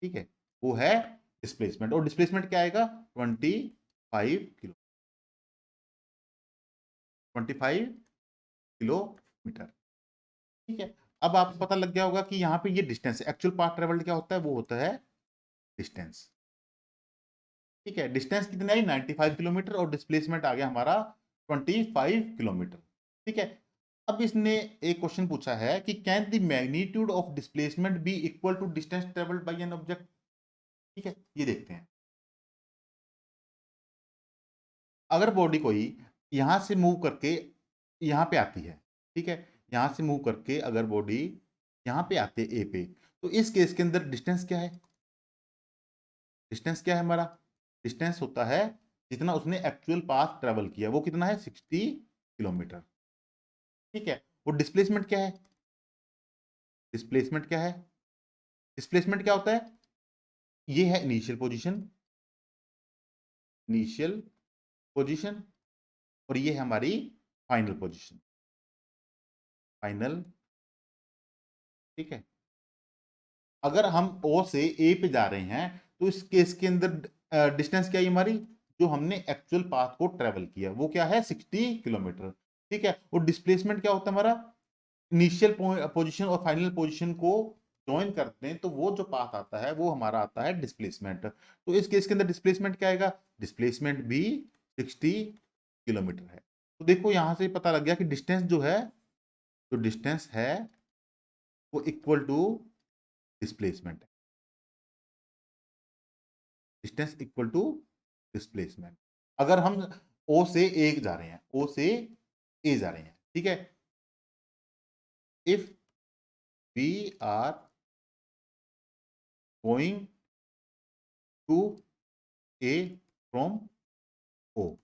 ठीक है, वो है डिस्प्लेसमेंट। और डिस्प्लेसमेंट क्या आएगा, 25 किलो, 25 किलोमीटर, ठीक है। अब आपको पता लग गया होगा कि यहाँ पे ये डिस्टेंस, एक्चुअल पाथ ट्रेवल्ड क्या होता है, वो होता है डिस्टेंस, ठीक है। डिस्टेंस कितनी आई 95 किलोमीटर और डिस्प्लेसमेंट आ गया हमारा 25 किलोमीटर, ठीक है। अब इसने एक क्वेश्चन पूछा है कि can the magnitude of displacement be equal to distance travelled by an object, ठीक है, ये देखते हैं। अगर बॉडी कोई यहां से मूव करके यहां पे आती है, ठीक है, यहां से मूव करके अगर बॉडी यहां पे आते ए पे, तो इस केस के अंदर डिस्टेंस क्या है, डिस्टेंस क्या है हमारा, डिस्टेंस होता है जितना उसने एक्चुअल पाथ ट्रेवल किया, वो कितना है 60 किलोमीटर, ठीक है। वो डिस्प्लेसमेंट क्या है, डिस्प्लेसमेंट क्या है, डिस्प्लेसमेंट क्या होता है, ये है इनिशियल पोजीशन, इनिशियल पोजीशन, और ये है हमारी फाइनल पोजीशन, फाइनल, ठीक है। अगर हम ओ से ए पे जा रहे हैं तो इस केस के अंदर डिस्टेंस क्या है हमारी, जो हमने एक्चुअल पाथ को ट्रेवल किया वो क्या है 60 किलोमीटर, ठीक है। और डिस्प्लेसमेंट क्या होता है हमारा, इनिशियल पोजीशन और फाइनल पोजीशन को ज्वाइन करते हैं तो वो जो पाथ आता है वो हमारा आता है डिस्प्लेसमेंट। तो इस केस के अंदर डिस्प्लेसमेंट क्या आएगा, डिस्प्लेसमेंट भी 60 किलोमीटर है। तो देखो यहां से पता लग गया कि डिस्टेंस जो है, जो डिस्टेंस है वो equal to displacement, distance equal to displacement. अगर हम ओ से ए जा रहे हैं, ओ से ए जा रहे हैं, ठीक है, if we are going to A from O,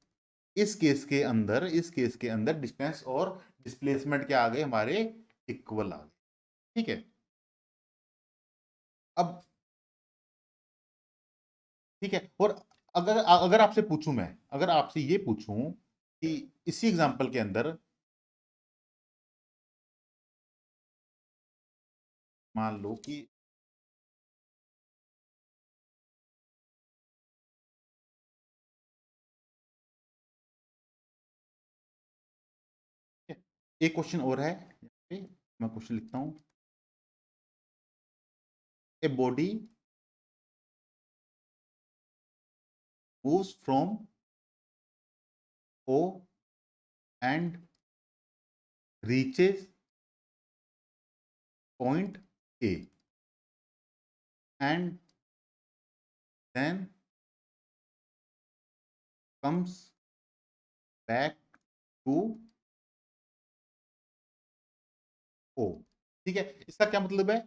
इस केस के अंदर डिस्टेंस और डिस्प्लेसमेंट क्या आ गए हमारे, इक्वल आ गए, ठीक है। अब ठीक है, और अगर अगर आपसे पूछूं मैं, अगर आपसे ये पूछूं कि इसी एग्जांपल के अंदर मान लो कि एक क्वेश्चन और है यहाँ पे, मैं क्वेश्चन लिखता हूं, a body moves from O and reaches point A and then comes back to O, ठीक है। इसका क्या मतलब है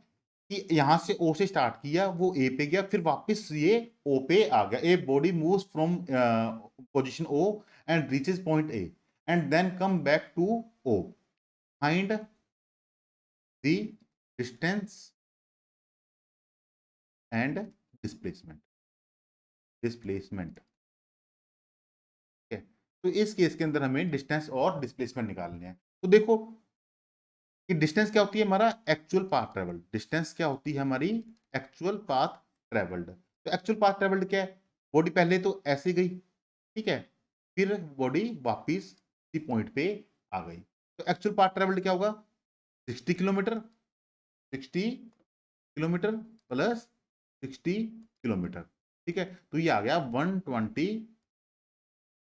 कि यहां से O से स्टार्ट किया, वो A पे गया, फिर वापस ये O पे आ गया। A body moves from position O and reaches point A and then come back to O, find the distance and displacement, displacement, तो इस केस के अंदर हमें डिस्टेंस और डिस्प्लेसमेंट निकालने हैं। तो देखो कि डिस्टेंस क्या होती है, हमारा एक्चुअल पाथ ट्रेवल्ड। डिस्टेंस क्या होती है हमारी, एक्चुअल पाथ ट्रेवल्ड। तो एक्चुअल पाथ ट्रेवल्ड क्या है, बॉडी पहले तो ऐसे गई, ठीक है, फिर बॉडी वापिस इसी पॉइंट पे आ गई। तो एक्चुअल पाथ ट्रेवल्ड क्या होगा, 60 किलोमीटर, 60 किलोमीटर प्लस 60 किलोमीटर, ठीक है। तो ये आ गया 120,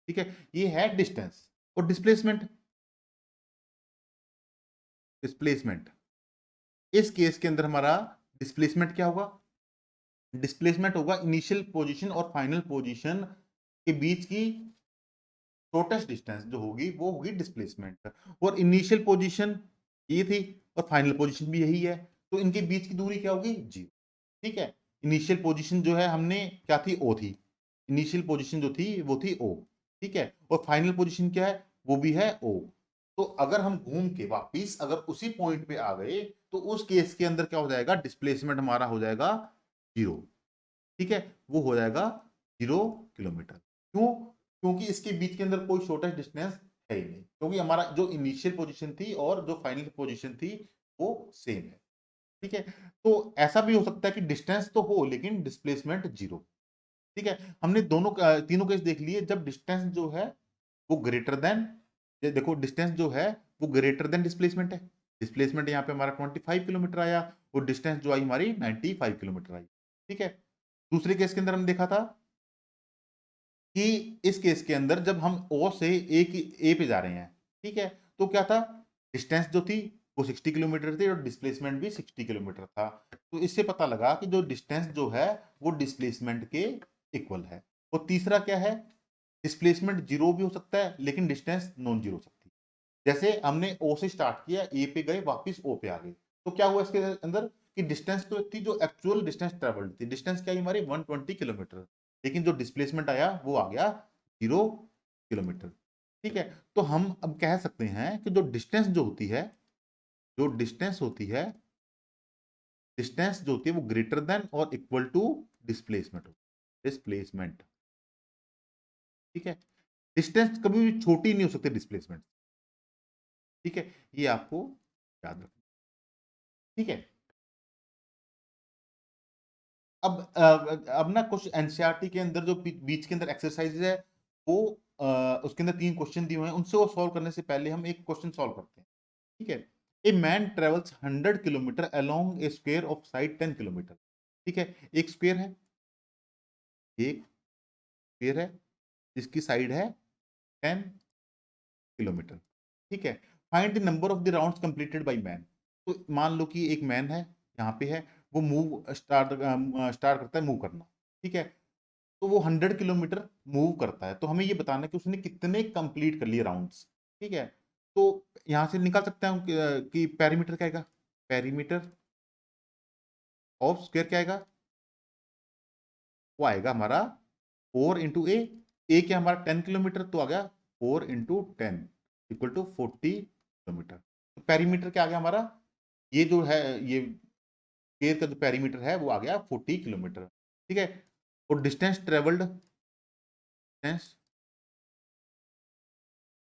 ठीक है। ये है डिस्टेंस। और डिस्प्लेसमेंट, डिस्प्लेसमेंट इस केस के अंदर हमारा डिस्प्लेसमेंट क्या होगा, डिस्प्लेसमेंट होगा इनिशियल पोजीशन और फाइनल पोजीशन के बीच की शॉर्टेस्ट डिस्टेंस जो होगी वो होगी डिस्प्लेसमेंट। और इनिशियल पोजीशन ये थी और फाइनल पोजीशन भी यही है, तो इनके बीच की दूरी क्या होगी, जीरो, ठीक है। इनिशियल पोजीशन जो है हमने क्या थी, ओ थी, इनिशियल पोजीशन जो थी वो थी ओ, ठीक है। और फाइनल पोजीशन क्या है, वो भी है ओ। तो अगर हम घूम के वापिस अगर उसी पॉइंट पे आ गए तो उस केस के अंदर क्या हो जाएगा, डिस्प्लेसमेंट हमारा हो जाएगा जीरो, ठीक है, वो हो जाएगा 0 किलोमीटर। क्यों, क्योंकि इसके बीच के अंदर कोई शॉर्टेस्ट डिस्टेंस है ही नहीं, क्योंकि हमारा जो इनिशियल पोजीशन थी और जो फाइनल पोजीशन थी वो सेम है, ठीक है। तो ऐसा भी हो सकता है कि डिस्टेंस तो हो लेकिन डिस्प्लेसमेंट जीरो, ठीक है। हमने दोनों तीनों केस देख लिए जब डिस्टेंस जो है वो ग्रेटर देन, ये देखो डिस्टेंस जो है वो ग्रेटर देन डिस्प्लेसमेंट है। डिस्प्लेसमेंट यहाँ पे हमारा 25 किलोमीटर आया और डिस्टेंस जो आई हमारी 95 किलोमीटर आई, ठीक है। दूसरे केस के अंदर हमने देखा था कि इस केस के अंदर जब हम ओ से ए पे जा रहे हैं, ठीक है, तो क्या था, डिस्टेंस जो थी वो 60 किलोमीटर थी और डिस्प्लेसमेंट भी 60 किलोमीटर था। तो इससे पता लगा कि जो डिस्टेंस जो है वो डिस्प्लेसमेंट के इक्वल है। और तीसरा क्या है, डिस्प्लेसमेंट जीरो भी हो सकता है लेकिन डिस्टेंस नॉन जीरो हो सकती है। जैसे हमने ओ से स्टार्ट किया, ए पे गए, वापस ओ पे आ गए, तो क्या हुआ इसके अंदर कि डिस्टेंस तो थी जो एक्चुअल डिस्टेंस ट्रेवल्ड थी, डिस्टेंस क्या हमारी 120 किलोमीटर, लेकिन जो डिस्प्लेसमेंट आया वो आ गया 0 किलोमीटर, ठीक है। तो हम अब कह सकते हैं कि जो डिस्टेंस जो होती है, जो डिस्टेंस होती है, डिस्टेंस जो होती है वो ग्रेटर देन और इक्वल टू डिस्प्लेसमेंट, डिस्प्लेसमेंट, ठीक है। डिस्टेंस कभी भी छोटी नहीं हो सकती डिस्प्लेसमेंट, ठीक है, ये आपको याद रखना, ठीक है। अब ना कुछ एनसीईआरटी के अंदर जो बीच के अंदर एक्सरसाइज है वो उसके अंदर 3 क्वेश्चन दिए हुए हैं, उनसे वो सॉल्व करने से पहले हम एक क्वेश्चन सॉल्व करते हैं, ठीक है। A man travels 100 kilometre along A square of side 10 kilometre, ठीक है। एक स्क्वायर है, एक स्क्वायर है जिसकी साइड है 10 किलोमीटर, ठीक है। Find the number of the rounds completed by man. तो मान लो कि एक मैन है, यहाँ पे है, वो मूव स्टार्ट स्टार्ट करता है मूव करना, ठीक है। तो वो 100 किलोमीटर मूव करता है, तो हमें ये बताना है कि उसने कितने कंप्लीट कर लिए राउंड्स, ठीक है। तो यहाँ से निकाल सकते हैं हम कि पेरीमीटर क्या आएगा, पेरीमीटर ऑफ स्क्वायर क्या आएगा, वो आएगा हमारा 4 इंटू ए क्या हमारा 10 किलोमीटर, तो आ गया 4 इंटू 10 इक्वल टू 40 किलोमीटर। तो पेरीमीटर क्या आ गया हमारा, ये जो है ये स्क्वायर का जो पेरीमीटर है वो आ गया 40 किलोमीटर, ठीक है। और distance travelled, distance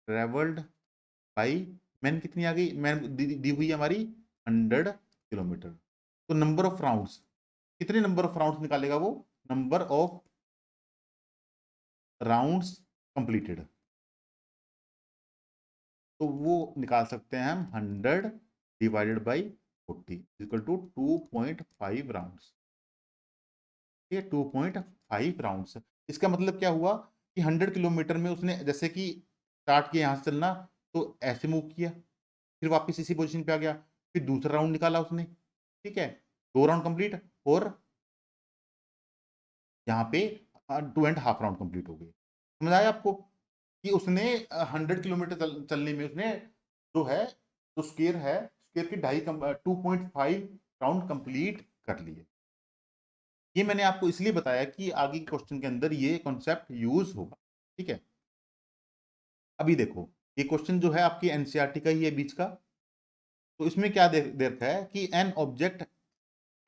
travelled by man कितनी आ गई, मैन दी हुई है हमारी 100 किलोमीटर। तो नंबर ऑफ राउंड्स, कितने नंबर ऑफ राउंड्स निकालेगा वो, नंबर ऑफ राउंड्स कंप्लीटेड, तो वो निकाल सकते हैं हम 100 divided by 40 equal to 2.5 rounds, ठीक है, 2.5 राउंड्स। इसका मतलब क्या हुआ कि 100 किलोमीटर में उसने जैसे कि स्टार्ट किया यहाँ से चलना, तो ऐसे मूव किया, फिर वापस इसी पोजीशन पे आ गया, फिर दूसरा राउंड निकाला उसने, ठीक है, 2 राउंड कंप्लीट, और यहाँ पे 2.5 राउंड कंप्लीट हो गए। समझ आया आपको कि उसने 100 किलोमीटर चलने में उसने जो है जो स्क्वायर है, स्क्वायर की 2.5 राउंड कंप्लीट कर लिए। ये मैंने आपको इसलिए बताया कि आगे के क्वेश्चन के अंदर ये कॉन्सेप्ट यूज होगा, ठीक है। अभी देखो ये क्वेश्चन जो है आपकी एनसीईआरटी का ही है बीच का, तो इसमें क्या दे रखा है कि an object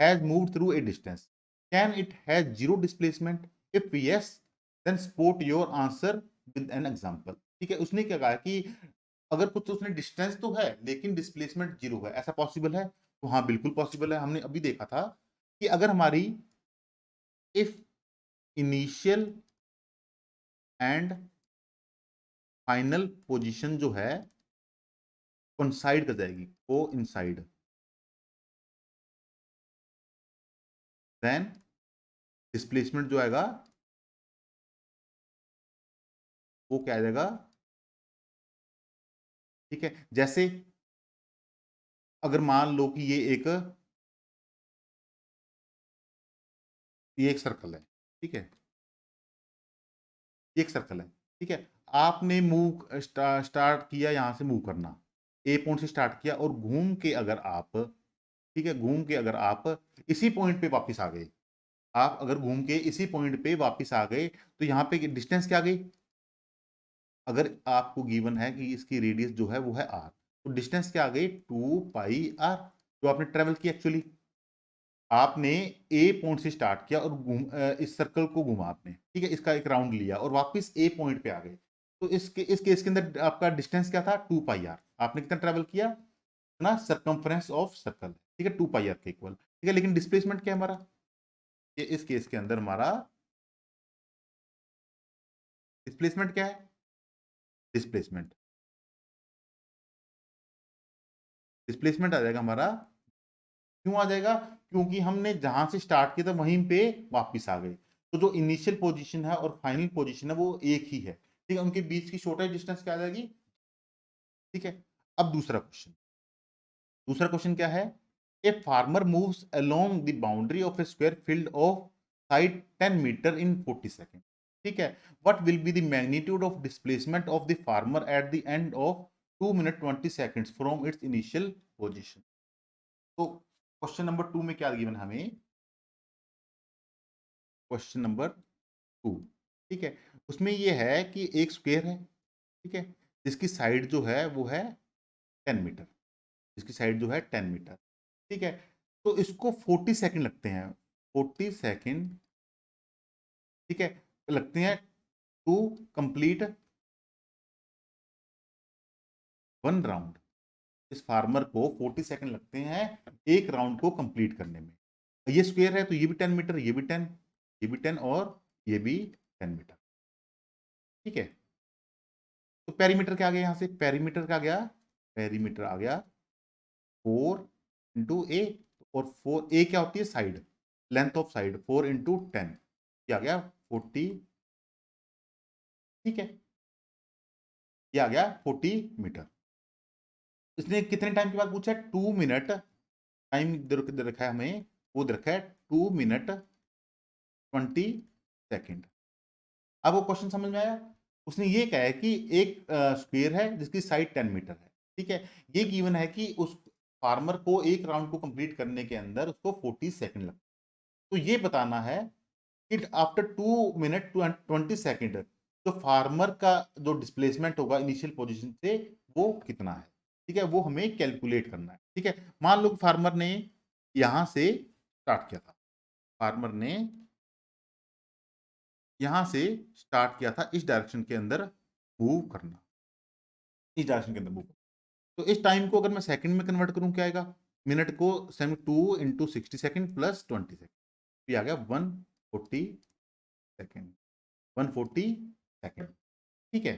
has moved through a distance, can it has zero displacement, if yes then support your answer with an example. ठीक है, उसने क्या कहा कि अगर कुछ उसने डिस्टेंस तो है लेकिन डिस्प्लेसमेंट जीरो है, ऐसा पॉसिबल है? तो हाँ बिल्कुल पॉसिबल है। हमने अभी देखा था कि अगर हमारी if initial and final position जो है कोइंसाइड कर जाएगी, को इनसाइड, देन डिस्प्लेसमेंट जो आएगा वो क्या आ जाएगा? ठीक है, जैसे अगर मान लो कि ये एक सर्कल है, ठीक है, ये एक सर्कल है, ठीक है, आपने मूव स्टार्ट किया यहां से मूव करना, ए पॉइंट से स्टार्ट किया और घूम के अगर आप, ठीक है, घूम के अगर आप इसी पॉइंट पे वापस आ गए, आप अगर घूम के इसी पॉइंट पे वापस आ गए तो यहाँ पे डिस्टेंस क्या आ गई? अगर आपको गिवन है कि इसकी रेडियस जो है वो है आर, तो डिस्टेंस क्या आ गई? 2 पाई आर, जो आपने ट्रेवल किया एक्चुअली। आपने ए पॉइंट से स्टार्ट किया और इस सर्कल को घुमा आपने, ठीक है, इसका एक राउंड लिया और वापस ए पॉइंट पे आ गए, तो इस केस के अंदर आपका डिस्टेंस क्या था? 2 पाई आर। आपने कितना ट्रेवल किया ना, सरकमफ्रेंस ऑफ सर्कल, ठीक है, 2 पाई आर के इक्वल, ठीक है, लेकिन डिस्प्लेसमेंट क्या है हमारा? ये इस केस के अंदर हमारा डिस्प्लेसमेंट क्या है? डिस्प्लेसमेंट, डिस्प्लेसमेंट आ जाएगा हमारा। क्यों आ जाएगा? क्योंकि हमने जहां से स्टार्ट किया था वहीं पे वापस आ गए, तो जो इनिशियल पोजीशन है और फाइनल पोजीशन है वो एक ही है, ठीक है, उनके बीच की शॉर्टेज डिस्टेंस क्या आ जाएगी? ठीक है। अब दूसरा क्वेश्चन, दूसरा क्वेश्चन क्या है? A farmer moves along the boundary of a square field of side 10 metre in 40 second, ठीक है, what will be the magnitude of displacement of the farmer at the end of 2 minute 20 seconds from its initial position? तो question number 2 में क्या given हमें? Question number 2, ठीक है, उसमें ये है कि एक स्क्वायर है, ठीक है, जिसकी साइड जो है वो है 10 मीटर, इसकी साइड जो है 10 मीटर, ठीक है, तो इसको 40 सेकंड लगते हैं, 40 सेकंड, ठीक है, लगते हैं टू कंप्लीट वन राउंड। इस फार्मर को 40 सेकंड लगते हैं एक राउंड को कंप्लीट करने में। ये स्क्वायर है तो ये भी 10 मीटर, ये भी 10, ये भी 10 और ये भी 10 मीटर, ठीक है। तो पेरीमीटर क्या आ गया? यहां से पेरीमीटर क्या आ गया? पेरीमीटर आ गया 4 इंटू ए, और 4 ए क्या होती है? Side, length of side, 4 into 10, क्या आ गया? 40, ठीक है, ये आ गया 40 मीटर। इसने कितने टाइम के बाद पूछा है? 2 मिनट, टाइम दे रखा है हमें, वो दे रखा है 2 मिनट 20 सेकेंड। अब वो क्वेश्चन समझ में आया? उसने ये कहा है कि एक स्क्वायर है जिसकी साइड 10 मीटर है, ठीक है, ये गिवन है कि उस फार्मर को एक राउंड को कंप्लीट करने के अंदर उसको 40 सेकंड लगता है, तो ये बताना है कि आफ्टर 2 मिनट 20 सेकंड जो फार्मर का जो डिस्प्लेसमेंट होगा इनिशियल पोजीशन से वो कितना है, ठीक है, वो हमें कैलकुलेट करना है, ठीक है। मान लो कि फार्मर ने यहां से स्टार्ट किया था, फार्मर ने यहां से स्टार्ट किया था इस डायरेक्शन के अंदर मूव करना, इस डायरेक्शन के अंदर मूव, तो इस टाइम को अगर मैं सेकंड में कन्वर्ट करूं क्या आएगा? मिनट को 2 इंटू 60 सेकंड प्लस 20 सेकंड, ये आ गया 140 सेकंड, 140 सेकंड, ठीक है,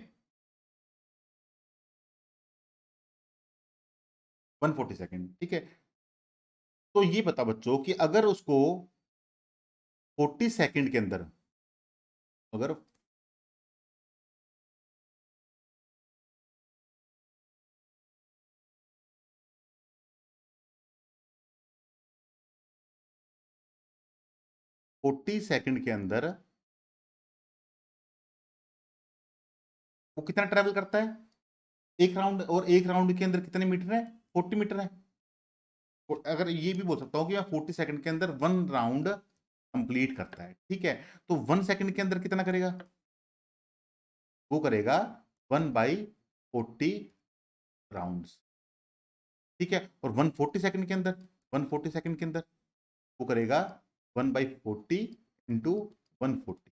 140 सेकंड, ठीक है। तो ये बता बच्चों कि अगर उसको 40 सेकंड के अंदर, अगर 40 सेकंड के अंदर वो कितना ट्रेवल करता है एक राउंड, और एक राउंड के अंदर कितने मीटर है? 40 मीटर है। और अगर ये भी बोल सकता हूँ कि 40 सेकंड के अंदर वन राउंड कंप्लीट करता है, ठीक है, तो 1 सेकंड के अंदर कितना करेगा? वो करेगा 1/40 राउंड्स, ठीक है, और 140 सेकंड के अंदर, 140 सेकंड के अंदर वो करेगा 1/40 इंटू 140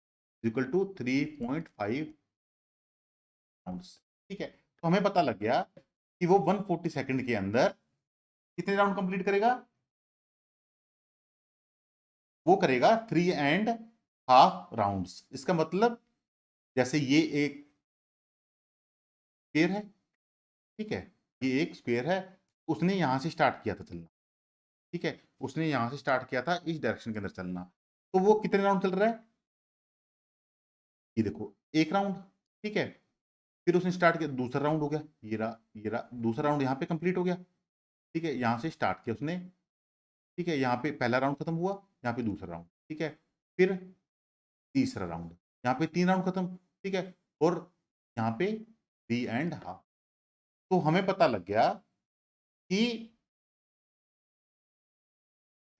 इक्वल टू 3.5 राउंड्स। ठीक है, तो हमें पता लग गया कि वो 140 सेकंड के अंदर कितने राउंड कंप्लीट करेगा, वो करेगा 3.5 राउंड्स। इसका मतलब जैसे ये एक स्क्वायर है, ठीक है, ये एक स्क्वायर है, उसने यहां से स्टार्ट किया था चलना, ठीक है, उसने यहां से स्टार्ट किया था इस डायरेक्शन के अंदर चलना, तो वो कितने राउंड चल रहा है, ये देखो एक राउंड, ठीक है, फिर उसने स्टार्ट किया, दूसरा राउंड हो गया, ये रहा दूसरा राउंड यहाँ पे कंप्लीट हो गया, ठीक है, यहाँ से स्टार्ट किया उसने, ठीक है, यहाँ पे पहला राउंड खत्म हुआ, यहाँ पे दूसरा राउंड, ठीक है, फिर तीसरा राउंड, यहाँ पे 3 राउंड खत्म, ठीक है, और यहाँ पे 3.5। तो हमें पता लग गया कि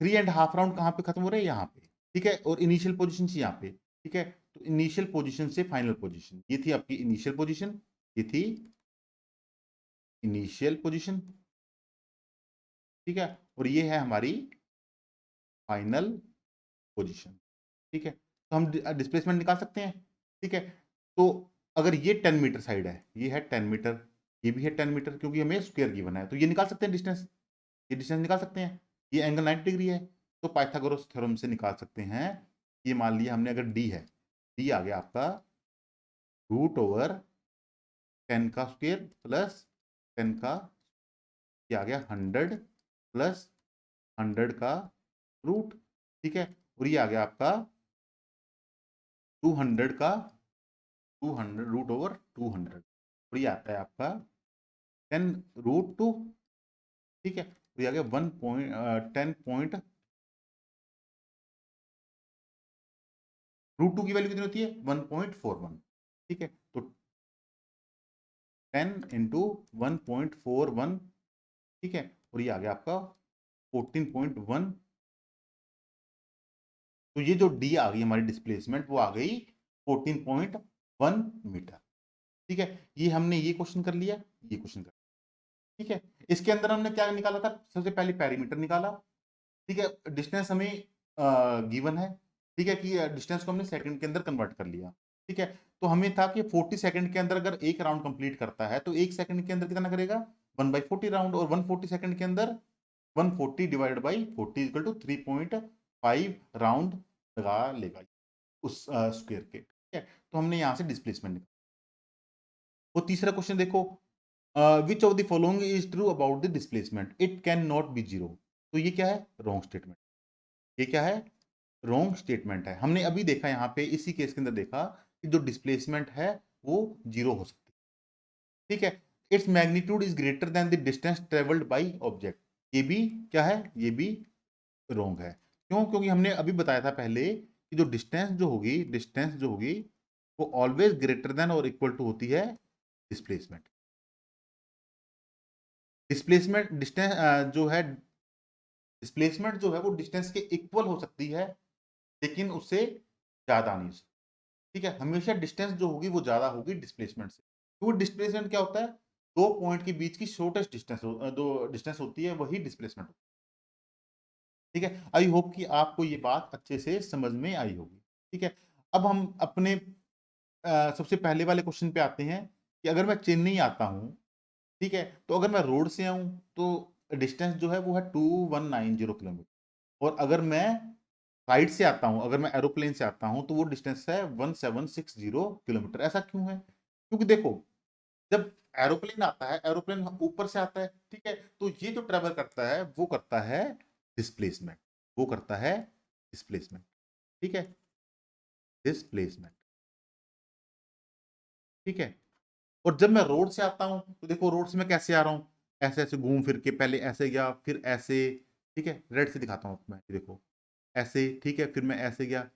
3.5 राउंड कहाँ पे खत्म हो रहे हैं, यहाँ पे, ठीक है, और इनिशियल पोजीशन से यहाँ पे, ठीक है, तो इनिशियल पोजीशन से फाइनल पोजीशन, ये थी आपकी इनिशियल पोजीशन, ये थी इनिशियल पोजीशन, ठीक है, और ये है हमारी फाइनल पोजीशन, ठीक है, तो हम डिस्प्लेसमेंट निकाल सकते हैं, ठीक है, तो अगर ये 10 मीटर साइड है, ये है 10 मीटर, ये भी है 10 मीटर, क्योंकि हमें स्क्वायर गिवन है, तो ये निकाल सकते हैं डिस्टेंस, ये डिस्टेंस निकाल सकते हैं, ये एंगल 90 डिग्री है, तो पाइथागोरस थ्योरम से निकाल सकते हैं, ये मान लिया हमने, अगर डी है, डी आ गया आपका √10 का स्क्वायर प्लस 10 का, ये आ गया 100 प्लस 100 का रूट, ठीक है, और ये आ गया आपका 200 का 200 √200, और ये आता है आपका 10√2, ठीक है, तो ये आ गया 10 पॉइंट, √2 की वैल्यू कितनी होती है 1.41, ठीक है, तो 10 इंटू 1.41, ठीक है, और ये आ गया आपका 14.1, तो ये जो डी आ गई हमारी डिस्प्लेसमेंट, वो आ गई 14.1 मीटर, ठीक है, ये हमने ये क्वेश्चन कर लिया, ये क्वेश्चन कर, ठीक है, इसके अंदर हमने क्या निकाला था, सबसे पहले पेरीमीटर निकाला, ठीक है, डिस्टेंस हमें गिवन है, ठीक है, कि डिस्टेंस को हमने सेकंड के अंदर कन्वर्ट कर लिया, ठीक है, तो हमें था कि 40 सेकंड के अंदर अगर एक राउंड कंप्लीट करता है तो एक सेकंड के अंदर कितना करेगा 1/40 राउंड, और 140 सेकंड के अंदर 140 divide by 40 equal to 3.5 round लगा लेगा उस स्क्वायर के, ठीक है, तो हमने यहाँ से डिस्प्लेसमेंट निकाला। वो तीसरा क्वेश्चन देखो, which of the following is true about the displacement, it can not be zero, तो ये क्या है रॉन्ग स्टेटमेंट, ये क्या है रॉन्ग स्टेटमेंट है, हमने अभी देखा यहाँ पे इसी केस के अंदर देखा कि जो डिस्प्लेसमेंट है वो जीरो हो सकती है, ठीक है, its magnitude is greater than the distance travelled by object, ये भी क्या है, ये भी रॉन्ग है, क्यों, क्योंकि हमने अभी बताया था पहले कि जो डिस्टेंस जो होगी वो ऑलवेज ग्रेटर देन और इक्वल टू होती है डिस्प्लेसमेंट, डिस्प्लेसमेंट डिस्टेंस जो है डिस्प्लेसमेंट जो है वो डिस्टेंस के इक्वल हो सकती है, लेकिन उससे ज्यादा नहीं हो सकती, ठीक है, हमेशा डिस्टेंस जो होगी वो ज्यादा होगी डिस्प्लेसमेंट से, क्योंकि डिस्प्लेसमेंट क्या होता है, दो पॉइंट के बीच की शॉर्टेस्ट डिस्टेंस जो डिस्टेंस होती है वही डिस्प्लेसमेंट होती है, ठीक है, आई होप कि आपको ये बात अच्छे से समझ में आई होगी, ठीक है, अब हम अपने सबसे पहले वाले क्वेश्चन पे आते हैं कि अगर मैं चेन्नई आता हूँ, ठीक है, तो अगर मैं रोड से आऊँ तो डिस्टेंस जो है वो है 2190 किलोमीटर, और अगर मैं फ्लाइट से आता हूँ, अगर मैं एरोप्लेन से आता हूँ तो वो डिस्टेंस है 1760 किलोमीटर, ऐसा क्यों है, क्योंकि देखो जब एरोप्लेन आता है, एरोप्लेन ऊपर से आता है, ठीक है, तो ये जो ट्रेवल करता है वो करता है डिस्प्लेसमेंट, वो करता है डिस्प्लेसमेंट, ठीक है, डिस्प्लेसमेंट, ठीक है, और जब मैं रोड से आता हूँ तो देखो रोड से मैं कैसे आ रहा हूँ, ऐसे ऐसे घूम फिर के, पहले ऐसे गया फिर ऐसे, ठीक है, रेड से दिखाता हूँ मैं, ये देखो ऐसे, ठीक है, फिर मैं ऐसे गया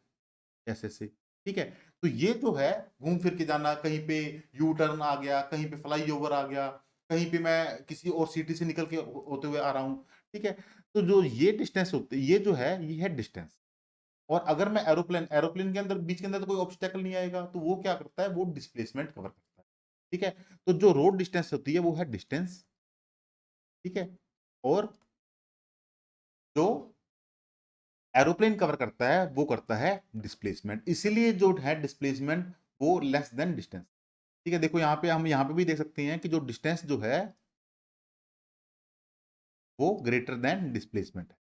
ऐसे ऐसे, ठीक है, तो ये जो है घूम फिर के जाना, कहीं पे यू टर्न आ गया, कहीं पे फ्लाई ओवर आ गया, कहीं पे मैं किसी और सिटी से निकल के होते हुए आ रहा हूँ, ठीक है, तो जो ये डिस्टेंस होते ये जो है ये है डिस्टेंस, और अगर मैं एरोप्लेन के अंदर बीच के अंदर तो कोई ऑब्स्टेकल नहीं आएगा, तो वो क्या करता है वो डिस्प्लेसमेंट कवर करता है, ठीक है, तो जो रोड डिस्टेंस होती है वो है डिस्टेंस, ठीक है, और जो एरोप्लेन कवर करता है वो करता है डिस्प्लेसमेंट, इसीलिए जो है डिस्प्लेसमेंट वो लेस देन डिस्टेंस, ठीक है, देखो यहाँ पे हम यहाँ पे भी देख सकते हैं कि जो डिस्टेंस जो है वो ग्रेटर देन डिस्प्लेसमेंट है,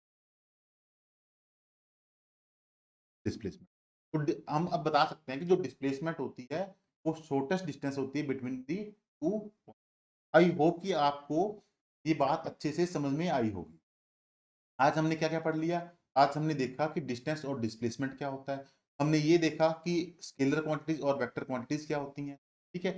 डिस्प्लेसमेंट। तो हम अब बता सकते हैं कि जो डिस्प्लेसमेंट होती है वो शॉर्टेस्ट डिस्टेंस होती है between the two. I hope कि आपको ये बात अच्छे से समझ में आई होगी। आज हमने क्या क्या पढ़ लिया? आज हमने देखा कि डिस्टेंस और डिस्प्लेसमेंट क्या होता है, हमने ये देखा कि स्केलर क्वांटिटीज और वेक्टर क्वांटिटीज क्या होती हैं। ठीक है,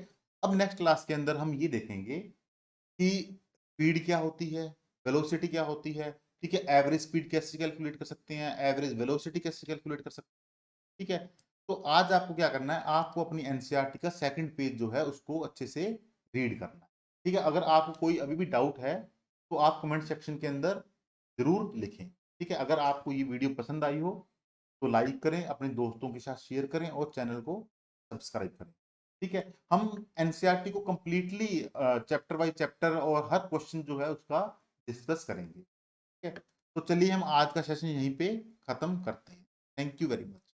अब नेक्स्ट क्लास के अंदर हम ये देखेंगे कि स्पीड क्या होती है, वेलोसिटी क्या होती है। ठीक है, एवरेज स्पीड कैसे कैलकुलेट कर सकते हैं, एवरेज वेलोसिटी कैसे कैलकुलेट कर सकते हैं। ठीक है, तो आज आपको क्या करना है, आपको अपनी एनसीईआरटी का सेकंड पेज जो है उसको अच्छे से रीड करना है। ठीक है, अगर आपको कोई अभी भी डाउट है तो आप कमेंट सेक्शन के अंदर जरूर लिखें। ठीक है, अगर आपको ये वीडियो पसंद आई हो तो लाइक करें, अपने दोस्तों के साथ शेयर करें और चैनल को सब्सक्राइब करें। ठीक है, हम एनसीईआरटी को कंप्लीटली चैप्टर बाय चैप्टर और हर क्वेश्चन जो है उसका डिस्कस करेंगे। ठीक है, तो चलिए हम आज का सेशन यहीं पे खत्म करते हैं। Thank you very much.